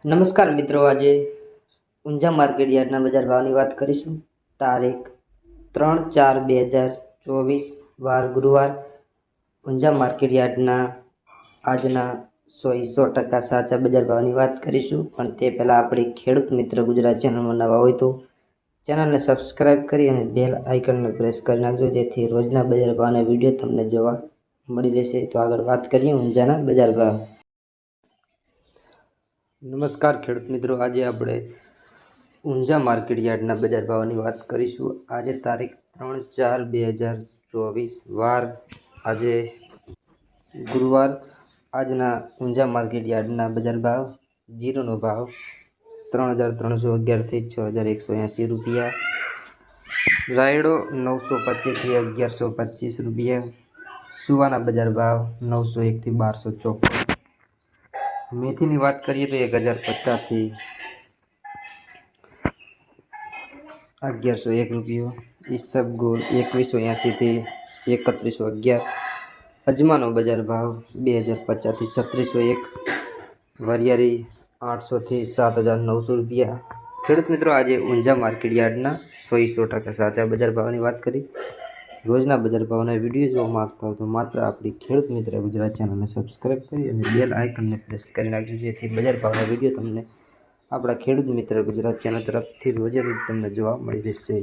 નમસ્કાર મિત્રો, આજે ઊંઝા માર્કેટ યાર્ડના બજાર ભાવની વાત કરીશું. તારીખ 3/4/2024 વાર ગુરુવાર. ઊંઝા માર્કેટ યાર્ડના આજના 100% સાચા બજાર ભાવની વાત કરીશું. પણ તે પહેલાં આપણી ખેડૂત મિત્ર ગુજરાત ચેનલમાં નવા હોય તો ચેનલને સબસ્ક્રાઈબ કરી અને બેલ આઇકનને પ્રેસ કરી નાખજો, જેથી રોજના બજાર ભાવના વિડીયો તમને જોવા મળી રહેશે. તો આગળ વાત કરીએ ઊંઝાના બજાર ભાવ. નમસ્કાર ખેડૂત મિત્રો, આજે આપણે ઊંઝા માર્કેટ યાર્ડના બજાર ભાવની વાત કરીશું. આજે તારીખ 3/4/2024 વાર આજે ગુરુવાર. આજના ઊંઝા માર્કેટ યાર્ડના બજાર ભાવ: જીરુનો ભાવ 3,311 થી 6,180 રૂપિયા, રાયડો 925 થી 1,125 રૂપિયા, સુવાના બજાર ભાવ 901 થી 1,254. મેથીની વાત કરીએ તો 1,050 થી 1,101 રૂપિયો, ઈસબગુલ 2,180 થી 3,111, અજમાનો બજાર ભાવ 2,050 થી 3,701, વરિયાળી 800 થી 7,900 રૂપિયા. ખેડૂત મિત્રો, આજે ઊંઝા માર્કેટ યાર્ડના 100% સાચા બજાર ભાવની વાત કરી. રોજના બજાર ભાવના વિડીયો જોવા માંગતા હોય તો માત્ર આપણી ખેડૂત મિત્ર ગુજરાત ચેનલને સબસ્ક્રાઈબ કરી અને બેલ આઇકનને પ્રેસ કરી નાખજો, જેથી બજાર ભાવના વિડીયો તમને આપણા ખેડૂત મિત્ર ગુજરાત ચેનલ તરફથી રોજે રોજ તમને જોવા મળી રહેશે.